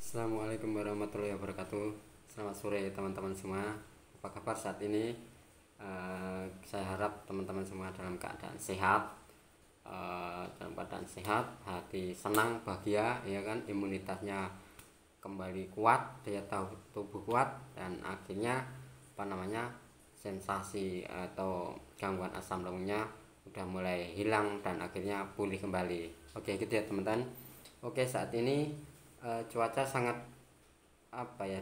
Assalamualaikum warahmatullahi wabarakatuh. Selamat sore teman-teman semua. Apa kabar saat ini? Saya harap teman-teman semua dalam keadaan sehat, hati senang, bahagia, ya kan? Imunitasnya kembali kuat, daya tahu tubuh kuat, dan akhirnya sensasi atau gangguan asam lambungnya udah mulai hilang dan akhirnya pulih kembali. Oke, gitu ya teman-teman. Oke, saat ini cuaca sangat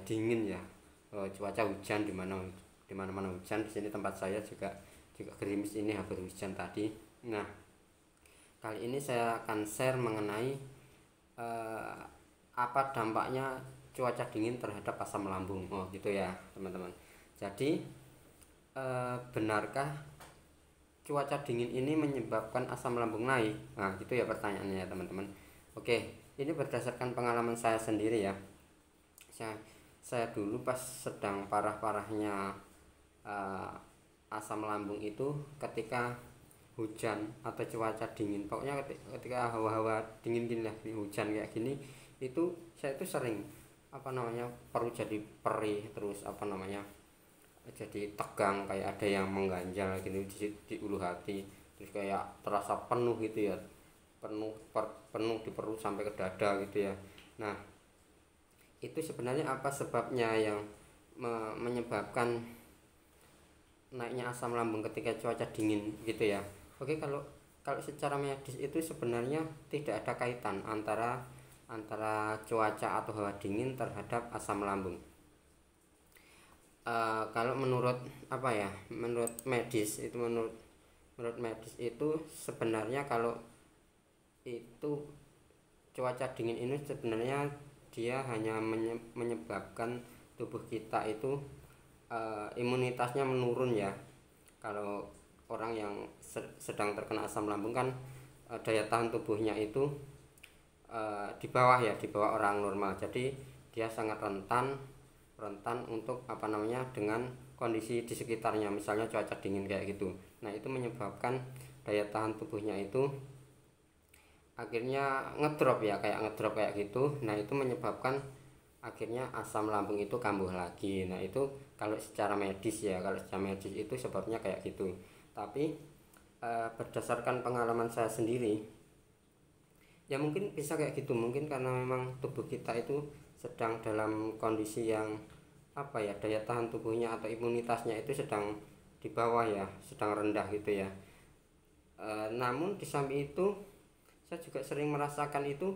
dingin ya. Cuaca hujan di mana-mana hujan. Di sini tempat saya juga gerimis, ini hampir hujan tadi. Nah, kali ini saya akan share mengenai apa dampaknya cuaca dingin terhadap asam lambung. Oh, gitu ya, teman-teman. Jadi, benarkah cuaca dingin ini menyebabkan asam lambung naik? Nah, gitu ya pertanyaannya ya, teman-teman. Oke, ini berdasarkan pengalaman saya sendiri ya. Saya dulu pas sedang parah-parahnya asam lambung itu ketika hujan atau cuaca dingin. Pokoknya ketika hawa-hawa dingin gini lah, hujan kayak gini, itu saya itu sering perlu jadi perih, terus jadi tegang, kayak ada yang mengganjal gitu di ulu hati, terus kayak terasa penuh gitu ya, penuh di perut sampai ke dada gitu ya. Nah, itu sebenarnya apa sebabnya yang menyebabkan naiknya asam lambung ketika cuaca dingin gitu ya. Oke, kalau kalau secara medis itu sebenarnya tidak ada kaitan antara cuaca atau hawa dingin terhadap asam lambung. Kalau menurut medis itu, menurut medis itu sebenarnya kalau itu cuaca dingin ini sebenarnya dia hanya menyebabkan tubuh kita itu imunitasnya menurun ya. Kalau orang yang sedang terkena asam lambung kan daya tahan tubuhnya itu di bawah orang normal. Jadi dia sangat rentan untuk dengan kondisi di sekitarnya, misalnya cuaca dingin kayak gitu. Nah, itu menyebabkan daya tahan tubuhnya itu akhirnya ngedrop kayak gitu. Nah, itu menyebabkan akhirnya asam lambung itu kambuh lagi. Nah, itu kalau secara medis itu sebabnya kayak gitu. Tapi berdasarkan pengalaman saya sendiri, ya mungkin bisa kayak gitu, mungkin karena memang tubuh kita itu sedang dalam kondisi yang daya tahan tubuhnya atau imunitasnya itu sedang di bawah ya, sedang rendah gitu ya. Namun di samping itu saya juga sering merasakan itu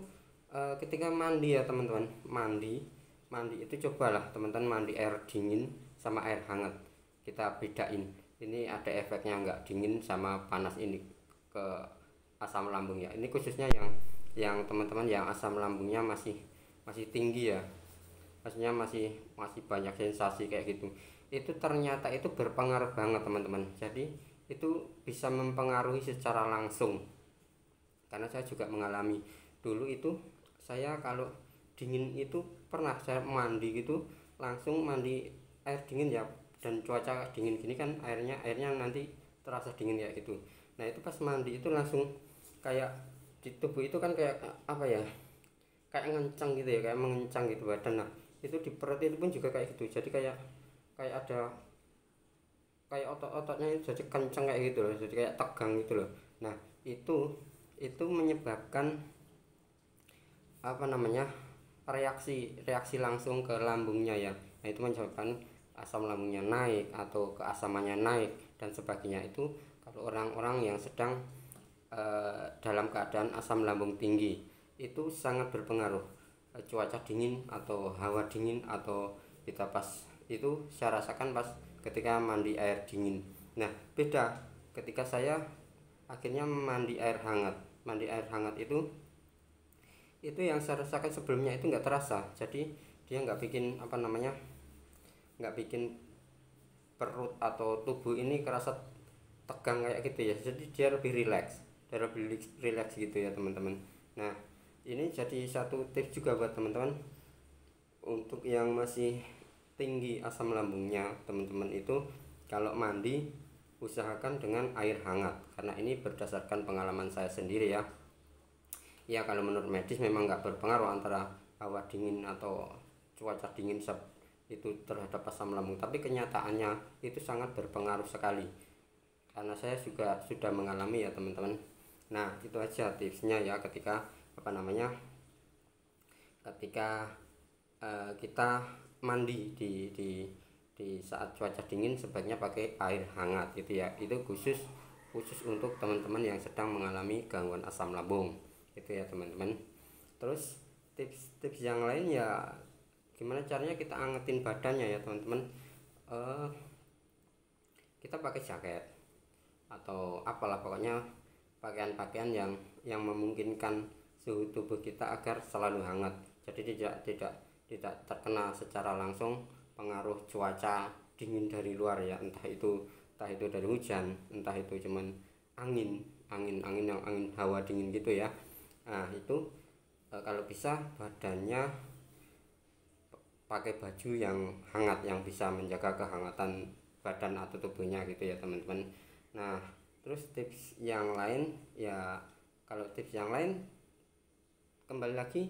ketika mandi ya teman-teman. Mandi itu cobalah teman-teman, mandi air dingin sama air hangat, kita bedain ini ada efeknya enggak, dingin sama panas ini ke asam lambung ya. Ini khususnya yang teman-teman yang asam lambungnya masih tinggi ya, maksudnya masih banyak sensasi kayak gitu. Itu ternyata itu berpengaruh banget teman-teman. Jadi itu bisa mempengaruhi secara langsung, karena saya juga mengalami dulu itu. Saya kalau dingin itu pernah saya mandi gitu, langsung mandi air dingin ya, dan cuaca dingin gini kan airnya nanti terasa dingin ya gitu. Nah, itu pas mandi itu langsung kayak di tubuh itu kan kayak kayak ngencang gitu ya, kayak mengencang gitu badan. Nah, itu di perut itu pun juga kayak gitu, jadi kayak ada kayak otot-ototnya itu jadi kencang kayak gitu loh, jadi kayak tegang gitu loh. Nah, itu menyebabkan reaksi langsung ke lambungnya ya. Nah, itu menyebabkan asam lambungnya naik atau keasamannya naik dan sebagainya. Itu kalau orang-orang yang sedang dalam keadaan asam lambung tinggi, itu sangat berpengaruh cuaca dingin atau hawa dingin, atau kita pas itu saya rasakan pas ketika mandi air dingin. Nah, beda ketika saya akhirnya mandi air hangat. Mandi air hangat itu yang saya rasakan sebelumnya itu nggak terasa. Jadi dia nggak bikin nggak bikin perut atau tubuh ini kerasa tegang kayak gitu ya. Jadi dia lebih rileks gitu ya teman-teman. Nah, ini jadi satu tips juga buat teman-teman untuk yang masih tinggi asam lambungnya. Teman-teman itu kalau mandi usahakan dengan air hangat, karena ini berdasarkan pengalaman saya sendiri ya. Ya, kalau menurut medis memang nggak berpengaruh antara hawa dingin atau cuaca dingin itu terhadap asam lambung, tapi kenyataannya itu sangat berpengaruh sekali karena saya juga sudah mengalami ya teman-teman. Nah itu aja tipsnya ya, ketika ketika kita mandi di saat cuaca dingin sebaiknya pakai air hangat gitu ya. Itu khusus untuk teman-teman yang sedang mengalami gangguan asam lambung itu ya teman-teman. Terus tips yang lain ya, gimana caranya kita angetin badannya ya teman-teman. Kita pakai jaket atau apalah, pokoknya pakaian-pakaian yang memungkinkan suhu tubuh kita agar selalu hangat. Jadi tidak terkena secara langsung pengaruh cuaca dingin dari luar ya, entah itu dari hujan, entah itu cuman angin hawa dingin gitu ya. Nah itu kalau bisa badannya pakai baju yang hangat yang bisa menjaga kehangatan badan atau tubuhnya gitu ya teman-teman. Nah terus tips yang lain ya, kalau tips yang lain kembali lagi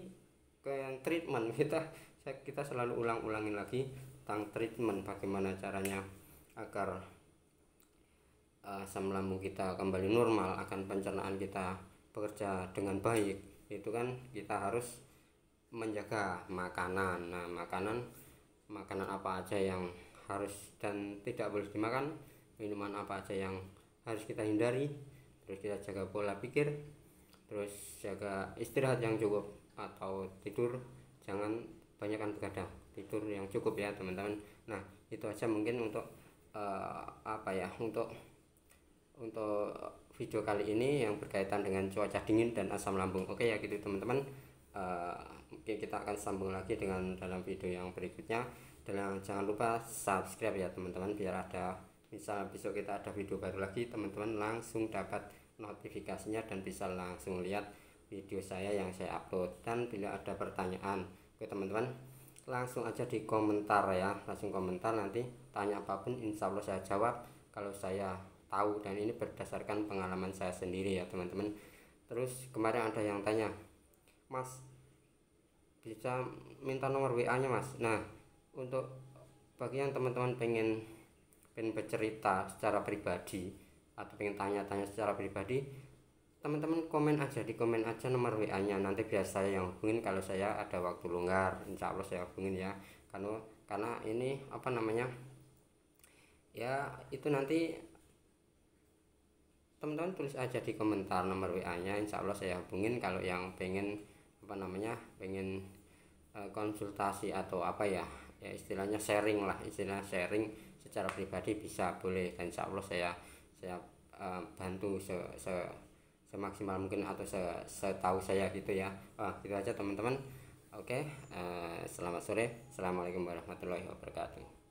ke yang treatment, kita selalu ulangin lagi tentang treatment, bagaimana caranya agar asam lambung kita kembali normal, akan pencernaan kita bekerja dengan baik. Itu kan kita harus menjaga makanan. Nah makanan apa aja yang harus dan tidak boleh dimakan, minuman apa aja yang harus kita hindari, terus kita jaga pola pikir, terus jaga istirahat yang cukup atau tidur, jangan banyakkan begadang, tidur yang cukup ya teman-teman. Nah itu aja mungkin untuk untuk video kali ini yang berkaitan dengan cuaca dingin dan asam lambung. Oke ya gitu teman-teman. Mungkin kita akan sambung lagi dengan dalam video yang berikutnya. Dan jangan lupa subscribe ya teman-teman, biar ada misal besok kita ada video baru lagi, teman-teman langsung dapat notifikasinya dan bisa langsung lihat video saya yang saya upload. Dan bila ada pertanyaan, oke teman-teman, langsung aja di komentar ya, langsung komentar, nanti tanya apapun insya Allah saya jawab kalau saya tahu, dan ini berdasarkan pengalaman saya sendiri ya teman-teman. Terus kemarin ada yang tanya, Mas bisa minta nomor WA nya Mas. Nah untuk bagi yang teman-teman pengen bercerita secara pribadi atau pengen tanya-tanya secara pribadi, teman-teman komen aja, di komen aja nomor WA nya, nanti biar saya yang hubungin kalau saya ada waktu longgar, insya Allah saya hubungin ya. Karena ini ya, itu nanti teman-teman tulis aja di komentar nomor WA nya, insya Allah saya hubungin kalau yang pengen pengen konsultasi atau ya istilahnya sharing secara pribadi, bisa boleh, dan insya Allah saya bantu semaksimal mungkin atau setahu saya gitu ya. Gitu aja teman-teman. Oke, selamat sore, assalamualaikum warahmatullahi wabarakatuh.